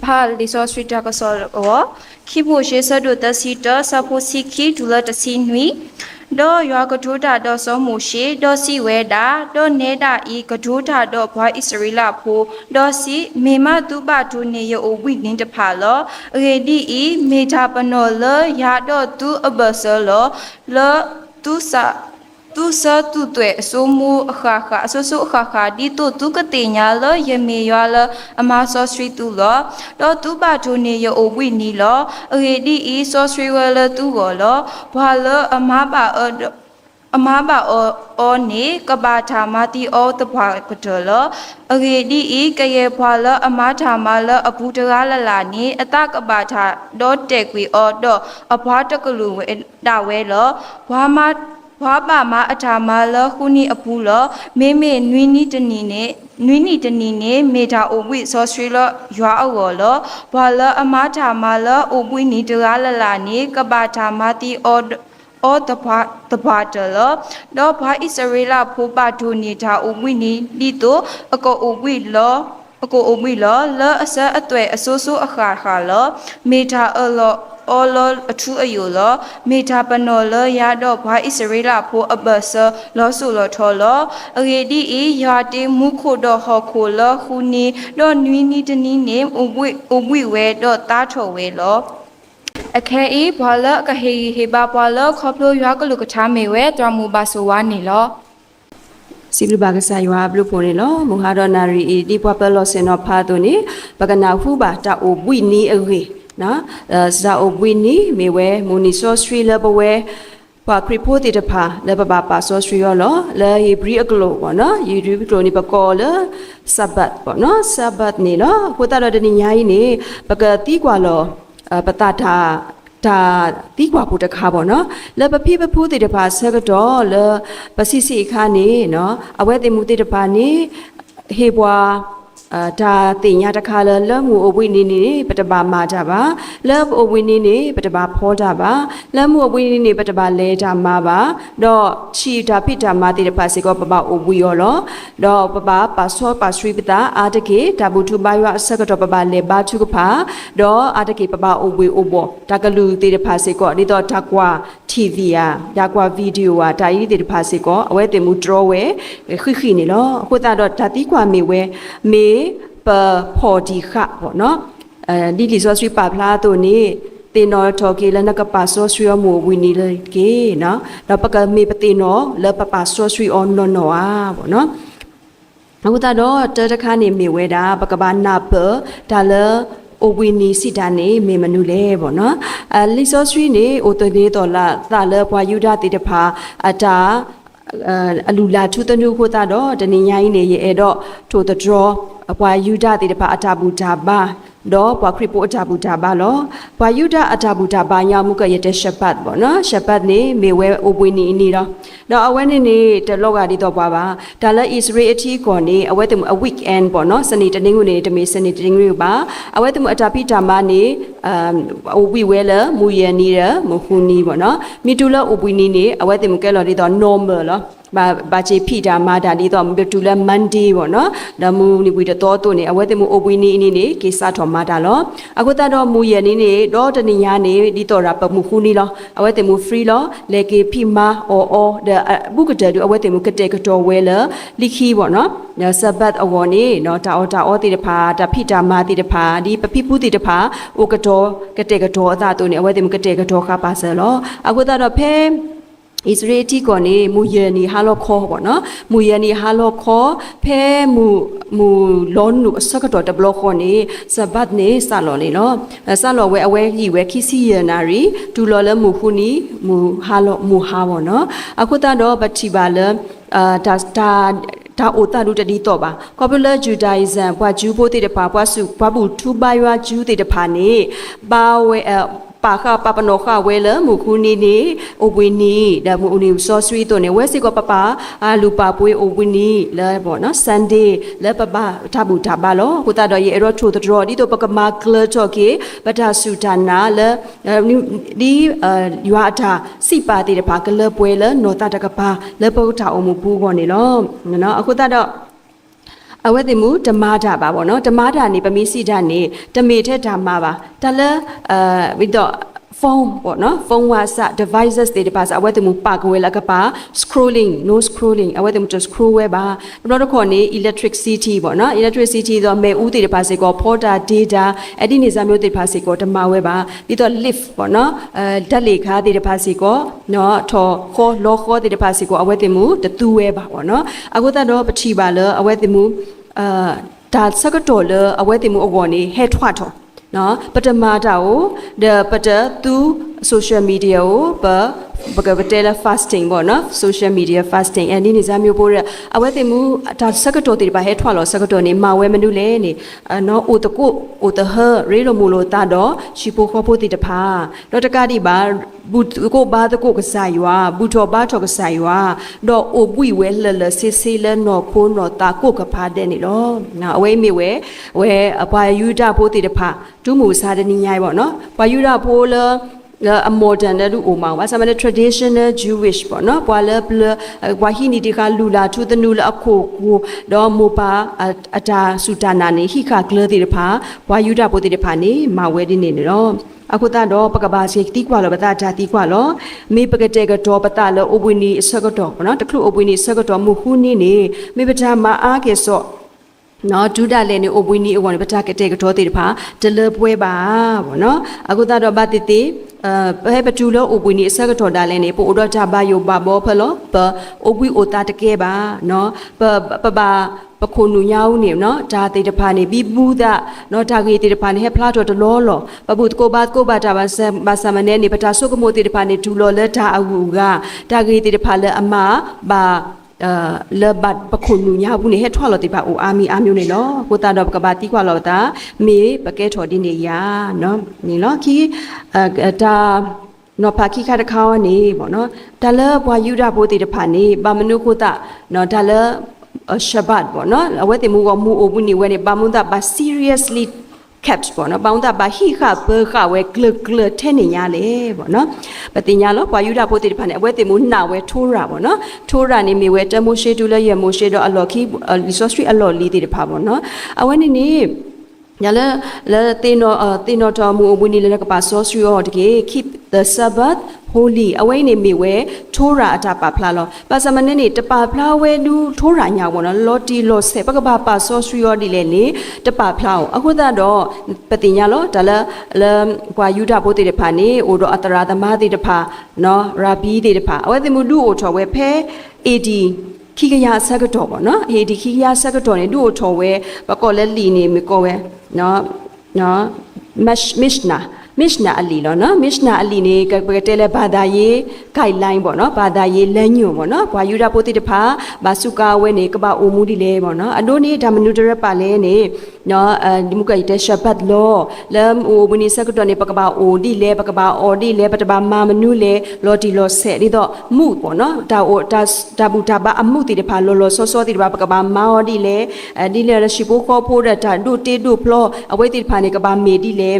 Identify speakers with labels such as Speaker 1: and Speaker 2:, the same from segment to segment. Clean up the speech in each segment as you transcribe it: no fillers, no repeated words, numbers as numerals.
Speaker 1: pa liso swita ka so o khibo she sa do ta si ta sa pho si khi du la ta si nui do ywa ka do ta do so mo she do si we da do ne da I ka do ta do bwa Israela pho do si me ma tu ba tu ne yo o wi nin ta pha lo re di I me tha pa no lo ya do tu abasa lo tu sa tu tue so mu kha so kha di tu ka te nya lo ye me ywa lo ama so street tu lo do tu ba tu ne yo o wi ni lo re di I so street wa lo tu go lo bwa lo ama ba o ne ka ba tha ma ti o ta bwa ka to lo re di I ka ye bwa lo ama tha ma lo abu ta la ni ata ka ba tha do te kwi o do a bwa ta ka lu we da we lo bwa maဘွားပါမအထာမလခုနီအပူလမေမေနွီနီတနီနေမေတာအိုဝိဆောဆွေလရွာအောလဘွာလအမထာမလအိုဝိနီတရာလလာနေကဘာထာမတိအောတဘွာတလတော့ဘွာဣစရေလဖိုးပါဒူနေတာအိုဝိနီဒီတိုအကောအိုဝိလောအကိုအိုဝိလောလအစအတွေ့အဆိုးဆိုးအခါခါလမေတာအလောall athu ayola meta panola ya do bwa Israela pho abasa lo so lo tholo agedi e ya te mu kho do ho kho lo khuni do nwi ni tani ne obwi we do ta tho we lo အခဲအေးဘာလကဟေဟေဘာဘာလခေါပလိုရွာကလူကချာမေဝဲတွာမူပါဆိုဝါနေလော
Speaker 2: စီလူဘာကစားရွာဘလို့ပုံနေလောမူဟာဒနာရီဒီပွားပလောစင်နောဖာတိုနေပကနာဖူပါတာအိုဘွိနီအေနော်ဇာအိုဘွိနီမေဝဲမူနီဆောစထရီလဘဝဲပါခရီပိုတီတဖာလဘဘာပါဆောစထရီယောလောလေဟီဘရီအကလိုပေါ့နော်ယူရီကလိုနေပကောလဆဘတ်ပေါ့နော်ဆဘတ်နေလောဟိုတာတော့တနင်္ညာကြီးနေပကတိကွာလောပတတာဒါတီးကွာဖို့တခါပေါ့နော်လေပဖိပဖူးတေတပါဆက်ကတော့လေပစီစီခါနေနော်အဝဲတေမှုတေတပါနေဟေဘွာဒါတင်ညာတခါလဲမှုအဝိနေနေပတပါမာကြပါလဲအဝိနေနေပတပါဖောကြပါလဲမှုအဝိနေနေပတပါလဲကြမှာပါတော့ချီတာဖိတာမာတေတပါစေကောပပအဝိရောလောတော့ပပပါဆောပါစရိပတာအာတကေတဘူထုဘယအဆက်ကတော့ပပလဲဘာချုကဖာတော့အာတကေပပအဝိအဘောတကလူတေတပါစေကောဒီတော့တကွာ TV อ่ะดากว่าวิดีโออ่ะဒါကြီးတေတပါစေကောအဝဲတင်မှု draw ဝဲခိနေလောအခုတော့ဒါတီကွာမေဝဲမေပဖော်ဒီခပေါ့နော်ဒီလီဆိုဆွေပါဖလားတို့နေတင်တော်ထော်ကေလနကပါဆောဆွေမူဝီနီလေကေနော်တော့ပကမေပတင်နော်လပပါဆောဆွေအော်နော်နော်อ่ะပေါ့နော်အခုတော့တခါနေမေဝဲတာပကဘာနာပဒါလအိုဝီနီစီတာနေမေမနူလေပေါ့နော်လီဆိုဆွေနေအိုတနေတော်လာသာလဘွာယူဒတေတဖာအတာအလူလာထုတနုခိုတာတော့တနင်္ညာကြီးနေရဲ့အဲ့တော့ထိုတ draw အပွားယူဒတေတဖာအတာဘူတာဘာတော့ပွားခရပိုအတာဘူတာဘာလောပွားယူဒအတာဘူတာဘာညာမှုကရတဲ့ရှပ်ပတ်ပေါ့နော်ရှပ်ပတ်နေမေဝဲအိုပွေးနေတော့အဝဲနေတလောကဒီတော့ပွားပါဒါလည်း Israel အထီးကောနေအဝဲတမအ weekend ပေါ့နော်စနေတနင်္ဂနွေနေ့တမေစနေတနင်္ဂနွေပါအဝဲတမအတာပိတာမနေအိုဝီဝဲလမူရနီရမခုနီပေါ့နော်မီတူလအိုပွေးနေအဝဲတမကဲလော်ဒီတော့ normal လောဘာချေဖိတာမာတာဒီတော့တူလမန်ဒီပေါ့နော်ဒါမူနေပြီးတော့တိုးနေအဝဲတမှုအိုပွေးနေနေကေစာထော်မာတာလောအခုတော့မူရနေနေတော့တနညာနေဒီတော့ရပမှုခုနီလောအဝဲတမှု free လောလေကေဖိမာအော်ဒါဘုကတဲ့အဝဲတမှုကတဲ့ကတော့ဝဲလလိခီပေါ့နော်ဆဘတ်အဝေါ်နေနော်တာအော်တီတဖာတာဖိတာမာတီတဖာဒီပပိပူတီတဖာအိုကတော့ကတဲ့ကတော့အသာတို့နေအဝဲတမှုကတဲ့ကတော့ခါပါဆယ်လောအခုတော့ဖဲIsrael တီကောနေမူယနီဟာလောခေါ်ပေါ့နော်မူယနီဟာလောခေါ်ဖဲမူလွန်နုစကတော့တဘလခေါ်နေစဘတ်နေဆာလော်လေနော်ဆာလော်ဝဲအဝဲကြီးဝဲခိစီယနာရီဒူလော်လမူခုနီမူဟာလောမူဟာပေါ့နော်အခုတော့ပတိပါလဒါအိုတာလူတတိတော့ပါ Popular Judaism ဘွာဂျူးဖို့တေတပါဘွာစုဘဘူးထူဘယွာဂျူးတေတပါနေဘာဝဲပါခပပနောခဝဲလမူခုနီနေအိုဝီနီဒါမူနီဆောဆွီတိုနေဝဲစီကပပအာလူပါပွေးအိုဝီနီလဲပေါ့နော် Sunday လဲပပထဘူထပါလောဟိုတာတော့ရေရောထိုတော်ဒီတော့ပကမာကလတော့ကေပဒါဆူဒါနာလဲဒီရွာတာစိပါတေတပါကလပွဲလဲနော်တာတကပါလဲပုတ်တာအုံမူဘူးကောနေလောနော်အခုတော့ အဝဲတိမှုဓမ္မတာပါဗောနော်ဓမ္မတာနေပမိစီတာနေတမေထက်ဓမ္မပါတလဲဝိတော့ဖုန်းပေါ့နော်ဖုန်းဝါစာ devices တွေပါအဝဲတိမှုပါကွယ်လကပါ scrolling no scrolling အဝဲတိမှု just scroll ဝဲပါတော့တော့ခေါ်နေ electricity ပေါ့နော် electricity တော့မဲဦးတွေပါစေကော porta data အဲ့ဒီနေစားမျိုးတွေပါစေကောဓမ္မဝဲပါပြီးတော့ lift ပေါ့နော်ဓာတ်လေခါတွေပါစေကောနော်ထော်ခေါ်လောခေါ်တွေပါစေကောအဝဲတိမှုတတူဝဲပါပေါ့နော်အခုတော့ပတိပါလအဝဲတိမှုဒါစကတော့လအဝဲတိမှုအကောနေဟဲထွတ်တော့နော်ပထမတာကိုပတသူ social media ကိုဘကတဲလာ fasting ပေါ့နော် social media fasting အဲ့ဒီနေစားမျိုးပို့ရအဝဲတင်မှုဒါစကတော့တိပါဟဲထွာလောစကတော့နေမဝဲမနုလဲနေနော်အိုတကုအိုတဟရေလိုမူလိုတာတော့ရှိပိုခေါ်ဖို့တိတဖာတော့တကတိပါဘူးကိုဘာတကုကစားရွာဘူးတော့ဘာတော့ကစားရွာတော့အိုပွိဝဲလလစစ်စီလနော်ခိုးနော်တာကုကဖာတဲ့နေလောနော်အဝဲမေဝဲအပွားယူတာဖို့တိတဖာဒုမူစားတဲ့နိညာပေါ့နော်ပွားယူတာဖို့လa modern lu oma wa sama traditional Jewish ပေါ့နော်ပွာလဘလဝါဟီနီဒီကလူလာသူတနူလအခုကိုတော့မပါအတာစူတာနာနေဟိခကလတိတဖာဝါယူတာပိုတိတဖာနေမဝဲဒီနေတော့အခုတော့ပကဘာစီတီကွာလောပတာဂျာတီကွာလောမေပကတဲ့ကတော့ပတာလောအဝိနီဆကတော့ပေါ့နော်တခုအဝိနီဆကတော့မခုနေနေမေပတာမအားကေဆော့နော်ဒူဒါလည်းနေအဝိနီအဝန်ပတာကတဲ့ကတော့တိတဖာဒလပွဲပါပေါ့နော်အခုတော့ဗတ်တိဘဲပတူလောအပွေနေအဆက်ကတော့ဒါလည်းနေပို့တော့ကြပါယောပါဘောဖလောပအပွေအိုတာတကဲပါနော်ပခုနူညာဦးနေနော်ဒါတေတဖာနေပြီးဘူးဒနော်ဒါကြီးတေတဖာနေဟဖလာတော့တလောလောပပုကိုဘာတာဘာစမနေနေပတာဆုကမိုတေတဖာနေဒူလောလက်ဒါအဝူကဒါကြီးတေတဖာလဲအမဘာလဘတ်ပခုနူညာဘူးနေဟထွာလောတိပါအိုအာမီအာမျိုးနေလောကိုတာတော့ကဘာတီကွာလောတာမေပကဲထော်ဒီနေရနော်နေလောခီဒါနော်ပါခိခါတခါဝနေပေါ့နော်ဒါလဘွာယူတာဘိုတိတဖာနေဘာမနုကိုတာနော်ဒါလရှဘတ်ပေါ့နော်အဝဲတိမူကမူအိုဘူးနေဝဲနေဘာမွန်တာဘာ seriously kept ပေါ့နော်ပေါင်းတာဘာဟိခဘခဝဲဂလထဲနေရလေပေါ့နော်ပတိညာလောပွာယူတာပိုတိတဖာနေအဝဲတင်မူနာဝဲထိုးရာပေါ့နော်ထိုးရာနေမိဝဲတမိုရှိတူလရမိုရှိတော့အလော်ခီလီဆိုစထရီအလော်လီတိတဖာပေါ့နော်အဝဲနေညာလဲတင်တော့တော်မူအဝင်းနေလဲကပါဆိုစထရီရောတကယ် keep the Sabbath holy အဝိနေမိဝဲထိုးရာအတာပါဖလာလောပါစမနေနေတပါဖလာဝဲလူထိုးရာညာပေါ့နော်လော်တီလော်ဆေပကပါပါဆော့စရီယောဒီလေနေတပါဖလာအခုတော့ပတိညာလောဒါလကွာယူတာပိုတေတဖာနေအိုတော့အတရာသမားတေတဖာနော်ရာဘီတေတဖာအဝဲတိမှုဒူအိုထော်ဝဲဖဲ AD ခိကရဆက်ကတော့ပေါ့နော် AD ခိကရဆက်ကတော့နေဒူအိုထော်ဝဲပကောလက်လီနေမကောဝဲနော်Mishna Ali လောနော် Mishna Ali နေကတဲလေဘာသာရေး guideline ပေါ့နော်ဘာသာရေးလမ်းညွှန်ပေါ့နော်ဘွာယူတာပိုတိတဖာဘာစုကာဝဲနေကပအိုမူဒီလေပေါ့နော်အဒိုနေဒါမနုဒရပါလဲနေနော်ဒီမုကite shabat law လမ်အိုမနီစကတော့နေပကဘာအိုဒီလေပကဘာအော်ဒီလေပတဘာမာမနုလေလော်ဒီလော်ဆက်ဒီတော့မှုပေါ့နော်ဒါအိုဒါဘူဒါဘာအမှုတိတဖာလော်ဆောတိတဖာပကဘာမာအော်ဒီလေဒီလေရရှိပိုခေါ်ဖို့ဒါဒုတေဒုဖလောအဝဲတိတဖာနေကဘာမေဒီလေ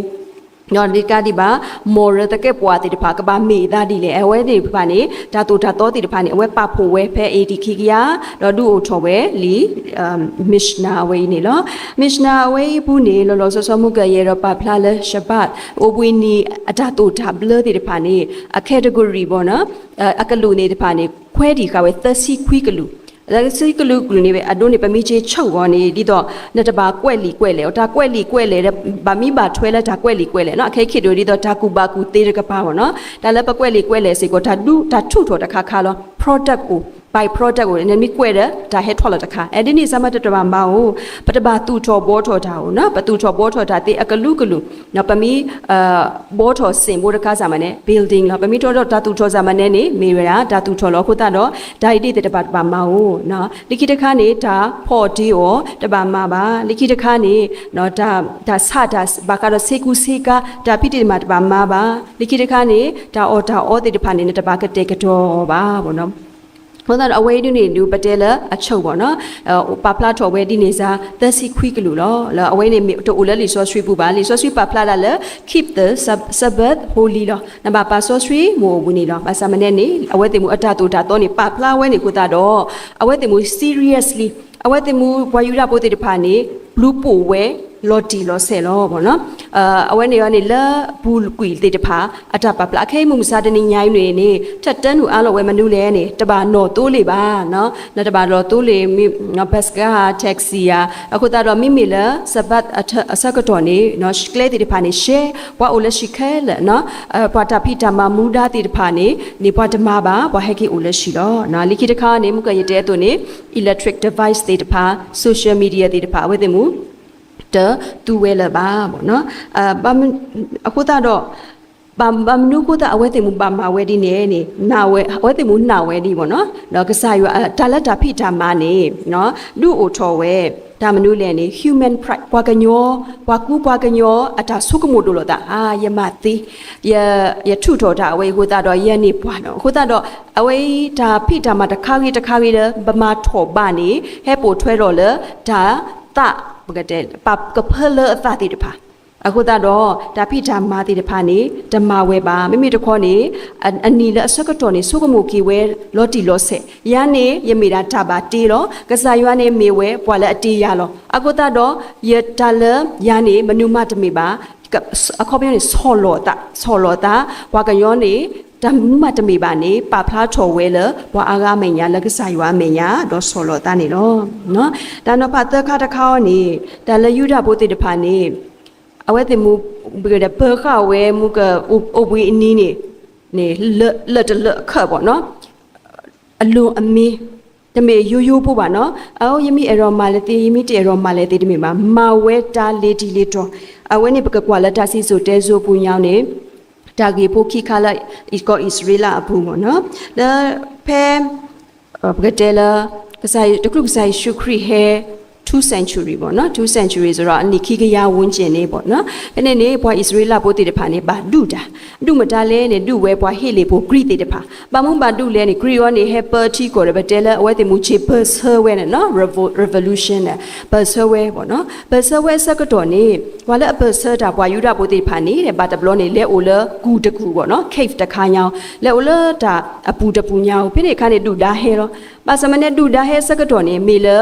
Speaker 2: နော်ဒီကဒီပါမော်ရတကဲပွားတိတဖာကဘာမေဒါဒီလေအဝဲတိဖာနေဒါတူဒါတော်တိတဖာနေအဝဲပဖို့ဝဲဖဲအေဒီခိကရတော့ဒူအိုထော်ဝဲလီမစ်နာဝဲနေလောမစ်နာဝဲဘူးနေလောဆောမှုကရေတော့ပဖလာလဲရှဘတ်အိုပွီနီအတာတူဒါဘလတိတဖာနေအကက်တဂိုရီပေါ့နော်အကလူနေတဖာနေခွဲဒီကဝဲ30ခွီကလူဒါစိတ်ကလူနေပဲအဒိုနေပမိချေချုပ်ကောနေဒီတော့နှစ်တပါကွက်လီကွက်လေဒါကွက်လီကွက်လေဗမိပါထွဲလဲဒါကွက်လီကွက်လေနော်အခဲခိတို့ဒီတော့ဒါကူပါကူသေးတကပါပေါ့နော်ဒါလည်းပကွက်လီကွက်လေစိကိုဒါထုထော်တခါခါလော product ကို by product ကိုနေမိကွက်တယ်ဒါဟဲထော်လတခါအဲ့ဒီနေစမတတပါမအောင်ပတပါတူထော်ဘောထော်တာကိုနော်ပတူထော်ဘောထော်တာတေအကလူနော်ပမိဘောထော်စင်ဘောတခါစမနဲ့ building လောပမိထော်တော့ဓာတူထော်စမနဲ့နေမေရဓာတူထော်လောခုတတော့ဓာိတိတပါမအောင်နော်လိခိတခါနေဒါဖော်ဒီရောတပါမပါလိခိတခါနေနော်ဒါဆဒါဘာကတော့စေကူစေကဒါပိတိမတပါမပါလိခိတခါနေဒါအော်တိတဖာနေတပါကတဲ့ကတော့ပါဘောနော် ဟောတာအဝဲဒီနေလူပတဲလအချုပ်ပေါ့နော်ပါဖလာထော်ဝဲဒီနေစားသက်စီခွိကလူလောအဝဲနေတိုလလီဆောဆွေပူပါလီဆောဆွေပါဖလာလာ keep the Sabbath holy လောနဘာပါဆောဆွေမိုဝနီလောပါစမနေနေအဝဲတင်မှုအတတူတာတော့နေပါဖလာဝဲနေကိုတာတော့အဝဲတင်မှု seriously အဝဲတင်မှုဘွာယူရာပိုတေတဖာနေ blue ပိုဝဲလော်တီလော်ဆဲလောပေါ့နော်အဝဲနေရနေလဘူးကွီတေတဖာအတပါပလာခဲမှုမစားတနေညိုင်းနေနေထက်တန်းသူအားလုံးဝဲမနုလဲနေတပါနော်တိုးလေပါနော်တပါတော့တိုးလေနော်ဘတ်စကာတက္ကစီယာအခုတော့မိမိလစပတ်အစကတော့နေနော်ကလေတေတဖာနေရှဲဘွာအိုလရှိခဲလနော်ဘွာတပိတမမူဒါတေတဖာနေဘွာတမပါဘွာဟက်ကီအိုလရှိတော့နော်လိခိတခါနေမှုကရတဲ့သူနေ electric device တေတဖာ social media တေတဖာဝဲတဲ့မှုတူဝဲလာပါပေါ့နော်အခုတော့ဘမ်နုကိုတာအဝဲတင်မှုပါမဝဲဒီနေနာဝဲအဝဲတင်မှုနာဝဲဒီပေါ့နော်တော့ကစားရတာလက်တာဖိတာမနေနော်လူအိုထော်ဝဲဒါမနုလဲနေ human pride ဘွာကညောဘွာကူဘွာကညောအတာဆုကမို့လို့တာယမတိယထုတော်တာအဝဲကိုတာတော့ယနေ့ဘွာတော့ကိုတာတော့အဝဲဒါဖိတာမတခါကြီးဗမာထော်ပါနေဟဲ့ပိုထွဲတော့လေဒါတဘကတဲ့ပကဖလအသတိတဖာအခုတော့ဒါဖိဓမ္မာတိတဖာနေဓမ္မဝဲပါမိမိတခေါနေအနီလအစကတော်နေစုကမှုကီဝဲလော်တီလော့ဆက်ရန်နေယမေတာတပါတီလောကစားရွာနေမေဝဲပွာလက်အတီရလောအခုတော့ယတလရန်နေမနုမတမေပါအခေါ်ပြနေဆော်လောတာဝါကယောနေတမတ်တမေပါနေပါဖလားထော်ဝဲလဘွာအာဂမညာလကစားရွာမညာတော့ဆော်လောတာနေလောနော်ဒါတော့ဖတ်တခါတခါနေဒါလယူဒဘိုတိတဖာနေအဝဲတင်မူဘယ်တဲ့ပခဝဲမူကအဝေးအနီးနေလက်ခတ်ပေါ့နော်အလွန်အမင်းတမေရိုးပို့ပါနော်အော်ယမီအရောမာလက်တီယမီတေရောမာလက်တီတမေမှာမာဝဲတာလေးတီလေးတော့အဝဲနေပကကွာလက်တာစီဆိုတဲဆိုပူညောင်းနေတာဂေပိုခိခါလိုက်ဣကောဣစရေလအပူပေါ့နော်ဒါဖဲပကတဲလာကစားတခုကစားရှုခရီဟဲ2 century ပေါ့နော်2 century ဆိုတော့အနိခိကရဝန်းကျင်နေပေါ့နော်အဲ့နဲ့နေဘွာဣစရေလပိုးတေတဖာနေပါဒုမတာလဲနေဒုဝဲဘွာဟေလေပိုဂရိတေတဖာပါမုံပါဒုလဲနေဂရီယောနေဟက်ပါတီကိုရဘတဲလာအဝဲတေမူချေပတ်ဆဝဲနေနော် revolution နဲ့ပတ်ဆဝဲပေါ့နော်ပတ်ဆဝဲစကတော့နေဘွာလဲအပတ်ဆတာဘွာယူဒပိုးတေဖာနေတဲ့ဘာတဘလောနေလဲအိုလဂူတကူပေါ့နော် cave တခါညောင်းလဲအိုလတာအပူတပူညောင်းဖိနေခါနေဒုဒါဟဲရောပါစမနေဒုဒါဟဲစကတော့နေမေလာ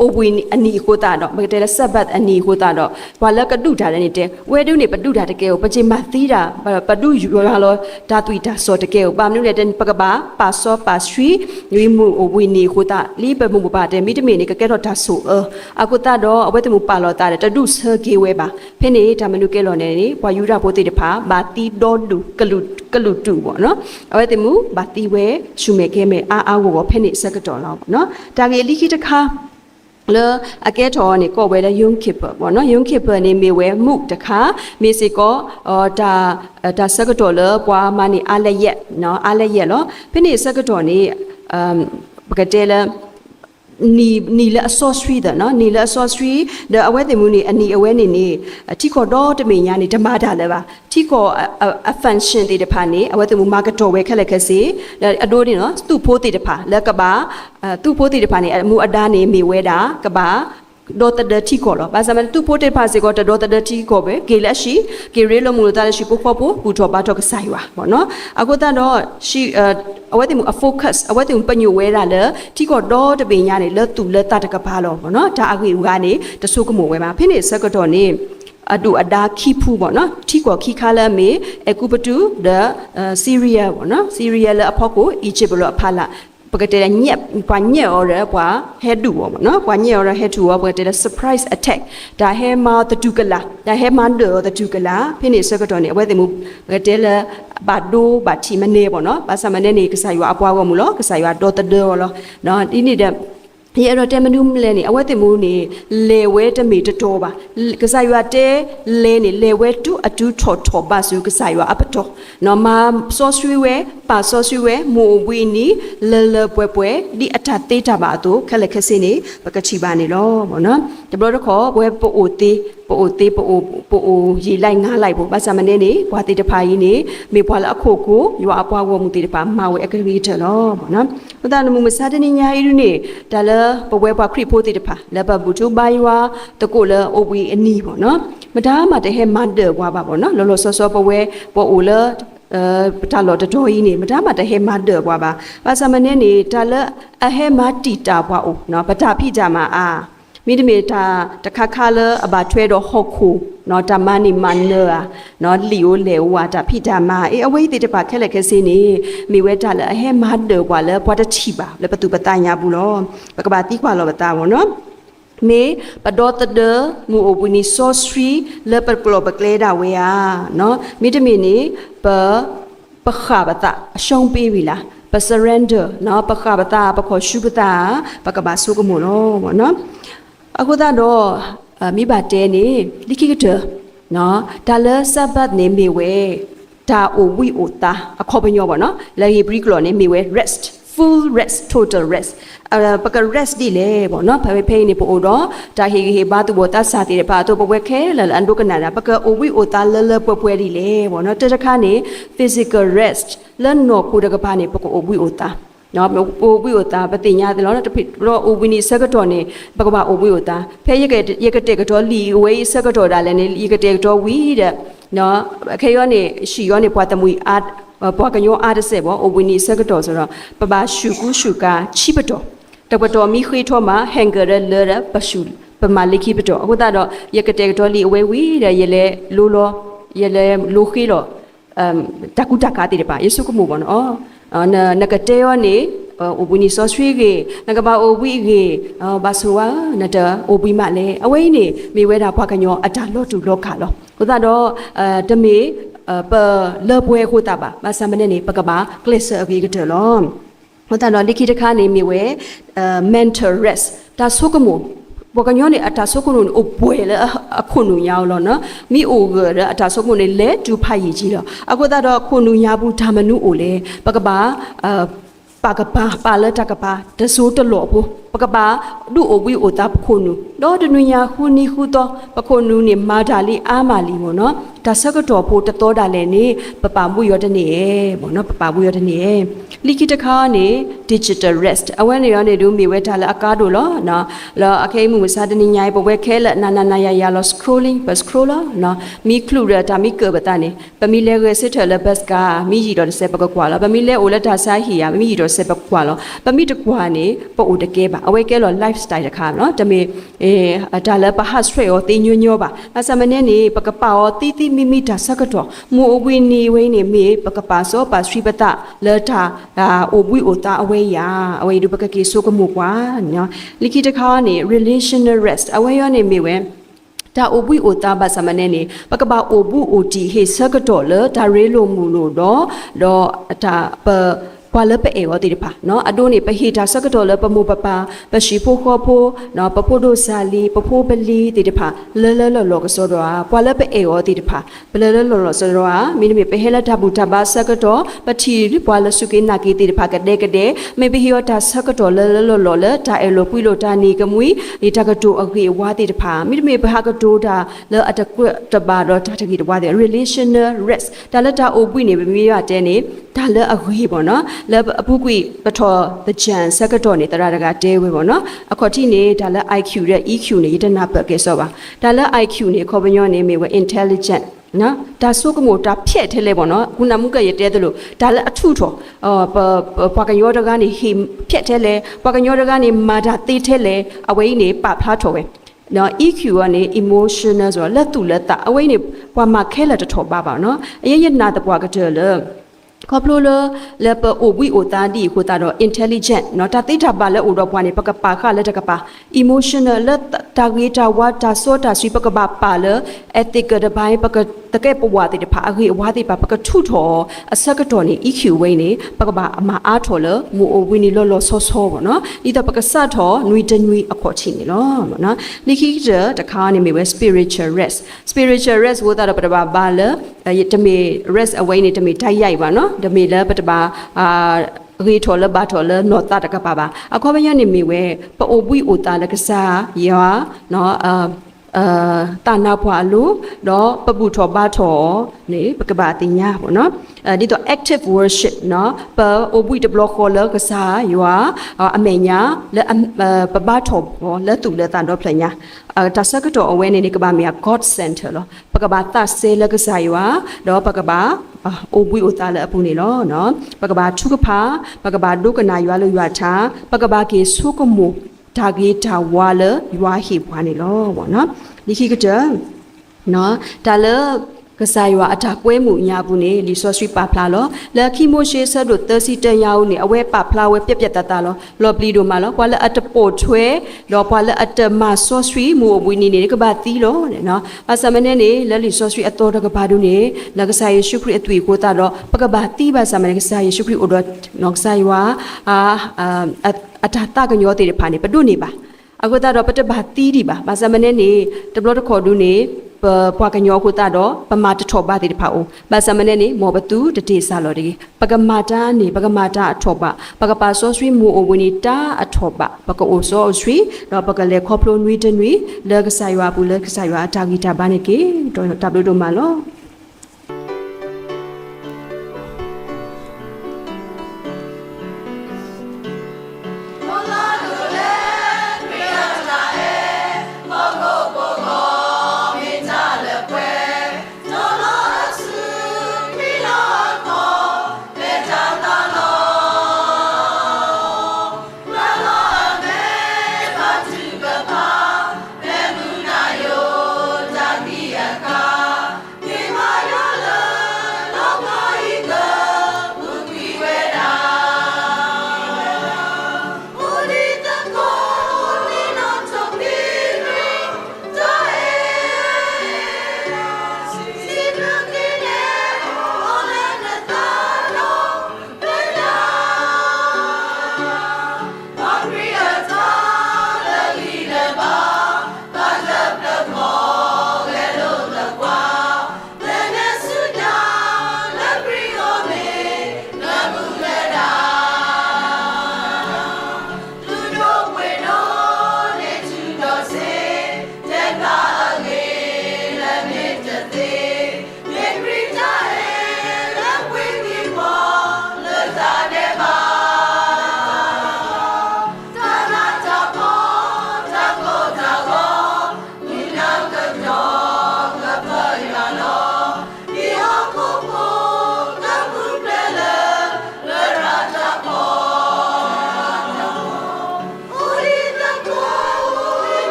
Speaker 2: အိုဝင်းအနီကိုတာတော့ဘယ်တဲ့ဆက်ဘတ်အနီကိုတာတော့ဘာလကဒုတာလည်းနေတဲ့ဝဲဒုနေပဒုတာတကယ်ကိုပချင်မသီးတာပဒုယူရလောဓာတုတာစောတကယ်ကိုပါမလို့တဲ့ပကပါပါစောပါဆွီယွေမှုအိုဝင်းနီကိုတာလီပမှုပါတဲ့မိတမေနေကကဲတော့ဒါဆိုအကုတာတော့အဝဲတမှုပါလောတာတဲ့တဒုဆကေဝဲပါဖိနေဒါမလို့ကဲလောနေနေဘွာယူတာပိုတေတဖာဘာတီဒေါ်ဒုကလူတူပေါ့နော်အဝဲတမှုဘာတီဝဲရှုမဲခဲမဲအာကိုဖိနေစကတော့လောပေါ့နော်ဒါကေလိခိတခါလေအကဲထော်နေကောဝဲလေယုံခိပပေါ့နော်ယုံခိပနေမေဝဲမှုတခါမေစီကောဒါစကတော်လေပွားမနေအားလက်ရက်နော်အားလက်ရက်လောဖိနေစကတော်နေပကတဲလေနီလအစောစထရီနော်နီလအစောစထရီဒါအဝဲတင်မှုနေအနီအဝဲနေအထီကောတော့တမေညာနေဓမ္မတာလည်းပါထီကောအဖန်ရှင်တေတဖာနေအဝဲတင်မှုမာကတော်ဝဲခက်လက်ခက်စီအတိုးနေနော်သူ့ဖိုးတေတဖာလက်ကပါသူ့ဖိုးတေတဖာနေအမှုအဒါနေမေဝဲတာကပါဒေါ်တဒတီကောလောဘာသာမတူပိုတေပါစေကောဒေါ်တဒတီကောပဲကေလက်ရှိကေရဲလမူတာလက်ရှိပုဖို့ပူထောပါတော့ကဆိုင်ဝါပေါ့နော်အခုတော့ရှိအဝဲတင်အ focus အဝဲတင်ပညိုဝဲတာလေတီကောတော့တပင်ညာနေလက်တူလက်တတကပါလောပေါ့နော်ဒါအကွေဦးကနေတဆုကမိုဝဲမှာဖိနေစကတော့နေအတူအဒါခိဖူပေါ့နော်တီကောခိခါလာမေအကူပတူဒဆီရီယာပေါ့နော်ဆီရီယာလအဖို့ကိုအီဂျစ်ဘလောအဖလာပကတဲ့ညက်ပွားညက်အော်ရပွာဟဲဒူပေါ့နော်ပွာညက်အော်ရဟဲဒူပကတဲ့ surprise attack ဒါဟဲမာတတူကလာဒါဟဲမန်ဒေတတူကလာဖိနေစကတော့နေအဝဲတင်မှုပကတဲ့လာဘာဒိုဘာချီမနေပေါ့နော်ဘာစမနေနေကစားရွာအပွားကောမလို့ကစားရွာဒေါ်တဒောလောနော်ဒီနေတဲ့ဒီအဲ့တော့တမနုမလဲနေအဝဲတင်မှုနေလေဝဲတမေတတော်ပါကစားရွာတဲလဲနေလေဝဲတူအတူထော်ပါစုကစားရွာအပတော်နော်မစောဆွေဝဲပါစောဆွေဝဲမိုဝီနီလပွဲဒီအထသေးတာပါတော့ခက်လက်ခက်စင်းနေပကချီပါနေလောပေါ့နော်တဘလို့တော့ခေါ်ဝဲပိုအိုသေး ပိုတေးပိုရေလိုက်ငားလိုက်ပေါ့ဘာသာမနေနေဘွာတေတဖာကြီးနေမေဘွာလာအခုကိုရွာအပွားဝမှုတေတဖာမာဝဲအကရီတယ်လို့ပေါ့နော်ဘုရားနမမစာတနေညာဤနေဒါလပဝဲဘွာခရိဖိုတေတဖာလဘဘူတူဘိုင်ဝါတကိုလအိုဝီအနီပေါ့နော်မဒါမှတဟဲမန်ဒေဘွာပါပေါ့နော်လောလောဆောဆောပဝဲပေါ်အိုလပတလောတတော်ကြီးနေမဒါမှတဟဲမန်ဒေဘွာပါဘာသာမနေနေတာလအဟဲမတီတာဘွာအိုနော်ပတာဖိကြမှာအာမိတမေတာတခါခါလအဘထွဲတော့ဟော့ခုနော်တမနီမန်နာနော်လီယိုလေဝါတာဖိတာမအေအဝိတေတပါခက်လက်ခက်စင်းနေမိဝဲတာလအဟဲမတ်ဒေကွာလဘွာတချီပါလပတူပတညာဘူးလောပကဘာတိကွာလောပတာဘောနော်မေပဒေါ်တဒမူအဘူနီဆိုစထရီလပကလောပကလေဒါဝေယာနော်မိတမီနေပခါဘတာအရှုံးပေးပြီလားပ surrender နော်ပခါဘတာပခေါ်ရှုပတာပကဘာဆုကမို့လောဘောနော်အခုတော့မိဘတဲနေလိခိကတနော်ဒါလဆဘတ်နေမီဝဲဒါအိုဝီအိုတာအခုပညောပေါ့နော်လေဘရီကလောနေမီဝဲ rest full rest total rest ပက rest ဒီလေပေါ့နော်ဖေးနေပို့တော့ဒါဟေဘာတူဘောတာစာတီဘာတူပပွဲခဲလန်ဒုကနာပကအိုဝီအိုတာလပွဲဒီလေပေါ့နော်တတခါနေ physical rest လန်နော်ကိုတကပါနေပကအိုဝီအိုတာနော်အိုဝီအိုတာပတိညာတယ်နော်တပိတော့အိုဝီနီစကတော်နေပကဘာအိုဝီအိုတာဖဲရကတဲ့ကတော့လီဝေးစကတော်ဒါလည်းနေလီကတဲ့ကတော့ဝီတဲ့နော်ခေရောနေရှီရောနေပွားတမူအာပွားကညောအားတဲ့စေဘောအိုဝီနီစကတော်ဆိုတော့ပပရှုကူရှုကာချိပတော်တပတော်မိခွေးထောမှာဟန်ဂရလရပရှုပမာလိခိပတော်အခုတော့ရကတဲ့ကတော့လီဝေးဝီတဲ့ရလေလိုလိုရလေလိုခီလောတကူတကာတိတဲ့ပါယေစုကမှုဘောနော်နကတဲယောနေအိုဘူနီဆော့ဆွေကေနကဘာအိုဝီကေဘာဆိုဝါနတအိုဘီမလေအဝိနေမေဝဲတာဘွားကညောအတာလော့တူလော့ခါလောကိုသာတော့တမေပလောပွဲခိုတာပါမဆမနေနေပကဘာကလစ်ဆာအဗီကတလောကိုသာတော့လိခိတခါနေမေဝဲmental rest ဒါဆုကမိုဘကညောနေအတာဆုကနုအိုပွဲလေအခုနုညောင်းလောနော်မိအိုကအတာဆုကနေလေဒူဖိုင်ကြီးလောအခုသာတော့ခုနုညာဘူးဓမ္မနုအိုလေပကဘာပကပါပါလတကပါတဆိုးတလောဘူးပကပါဒူအိုဝီအိုတာပခုနုတော့ဒနုညာခုနီခုတော့ပခုနုနေမာတာလီအာမာလီပေါ့နော်ဒါဆကတော်ဖို့တတော်တာလည်းနေပပမှုရောတနေပေါ့နော်ပပမှုရောတနေလိခိတခါနေ digital rest အဝဲနေရောနေဒူမီဝဲထားလအကားတို့လောနော်လောအခဲမှုမစားတနေညာပဝဲခဲလနာရလော scrolling ဘ scroller နော်မိခလူရတာမိကဘတာနေပမီလဲရစစ်ထလဘတ်ကမိရီတော့ဆက်ပကကွာလောပမီလဲအိုလက်တာဆိုင်ဟီယာမိရီတော့ဆက်ပကွာလောပမီတကွာနေပို့တကဲပါအဝဲကဲလော lifestyle တခါနော်တမေဒါလည်းပဟတ်ဆွေရောတင်းညွပါအစမနေနေပကပါရောတီမိတာစကတော့မူအဝင်းနေဝင်းနေမေပကပါစောပါဆွိပတလေတာအိုဘွီအိုတာအဝဲယာအဝဲဒုပကကေဆိုကမှုကွာနော်လိခိတခါနေ relational rest အဝဲရောနေမေဝဲဒါအိုဘွီအိုတာဘာစမနေနေပကပါအိုဘူးအိုတီဟေစကတော့လေဒါရေလိုမူလို့တော့ဒါပွာလပအေဝတိပါနော်အဒိုနေပဟိတာစကတော်လပမူပပပရှိဖိုခောဖိုနော်ပပိုဒိုဆာလီပဖိုပလီတိတပါလလောကစောတော့ပွာလပအေဝတိပါပလလောစောတော့မိနမေပဟဲလတာဘူတာဘာစကတော်ပတိပွာလစုကေနာကေတိတပါကတဲ့မေပဟိယောတာစကတော်လောလတာအဲလိုပွီလိုတာနီကမွီဒီတကတိုအခေဝါတိတပါမိနမေပဟကတိုတာလောအတကွတပါတော့တာတကီတဝါတဲ့ relational rest ဒါလတာအိုပွီနေမိရတဲ့နေဒါလအခေပေါ့နော်လအပုကွေပထောတကြံစကတော်နေတရတကတဲဝဲပေါ့နော်အခေါ်တိနေဒါလ IQ တဲ့ EQ နေယတနာပတ်ကဲဆိုပါဒါလ IQ နေခေါ်ပညောနေမေဝ intelligent နော်ဒါဆိုကမို့ဒါဖြက်ထဲလဲပေါ့နော်ခုနမှုကရတဲတယ်လို့ဒါလအထုထောပွားကညောတကနေဟိဖြက်ထဲလဲပွားကညောတကနေမာဒါသေးထဲလဲအဝိနေပဖလားထော်ပဲနော် EQ ကနေ emotional ဆိုတော့လက်တူလက်တာအဝိနေပွားမှာခဲလက်တထော်ပါနော်အရရနာတပွားကတဲ့လေခေါပလိုလပအိုဝီအိုတာဒီခိုတာတော့ intelligent เนาะတာတိတာပါလဲအိုတော့ဘွားနေပကပါခလက်တကပါ emotional လက်တာဂေတာဝါတာစောတာဆွေပကပါပါလဲ ethic တပိုင်းပကတကဲပဝါတိတဖာအခေဝါတိပါပကထုထောအစကတော်နေ EQ ဝိနေပကပါအမအားထော်လမူအိုဝီနေလောဆောဆောပေါ့နော်ဒီတော့ပကစထောနွေတနွေအခေါ်ချင်းနေလောပေါ့နော်လိခိတခါနေမိပဲ spiritual rest ဝတာတော့ပတပါပါလဲတမေ rest away နေတမေတိုက်ရိုက်ပါနော်တမေလဲပတပါရေထော်လဘာထော်လနောတာတကပါပါအခေါ်မရနေမိဝဲပအိုပွီအိုတာလကစားယာနော် တာနာဖွာလို့တော့ပပူထောဘာထောနေပကဘာတင်ညာပေါ့နော်ဒီတော့ active worship နော်ပအိုဘွီတဘလော့ခေါ်လကစားယွာအမေညာလက်ပဘာထောဘောလက်တူလက်တန်တော့ဖလညာတဆကတော့အဝဲနေကဘာမီယာ God Center လောပကဘာသဆေလကစားယွာတော့ပကဘာအိုဘွီအိုတာလက်အပူနေလောနော်ပကဘာထုကဖာပကဘာဒုကနာယွာလို့ယွာချာပကဘာကေဆုကမူဒါဂေတာဝါလယွာဟိပွားနေလောပေါ့နော်ဒီခိကတဲ့နော်ဒါလကစားရွာအတာပွဲမှုညာဘူးနေလီဆော့စထရီပါဖလာလောလက်ခီမိုရှေဆတ်တို့30တန်ရအောင်နေအဝဲပါဖလာဝဲပြက်ပြက်တတလောလော်ပလီတို့မှာလောကွာလက်အတပို့ထွဲလောပွာလက်အတမဆော့စထရီမှုဝီနေနေကဘာတီလောနော်အစမနေနေလက်လီဆော့စထရီအတော်တကဘာတို့နေလက်ကစားယေရှုခရစ်အသွေကိုတာတော့ပကဘာတီပါစမနေကစားယေရှုခရစ်အိုတော့နော်ကစားရွာအတာတကညောတေဖာနေပဒုနေပါအခုတော့ပတဘာတီဒီပါဘာစမနေနေတဘလတ်ခေါ်ဒူနေပွားကညောကိုတာတော့ပမာတထောပါတိဖာအိုဘာစမနေနေမောဘတူတတိဆာလော်ဒီပကမာတာနေပကမာတာအထောပါပကပါဆောဆွေမူအိုဝနီတာအထောပါပကအိုဆောဆွေတော့ပကလေခေါပလိုနွီတနွီလက်ကဆာယွာဘူးလက်ကဆာယွာတာဂီတာဘာနေကေတော့တပ်လို့တော့မလော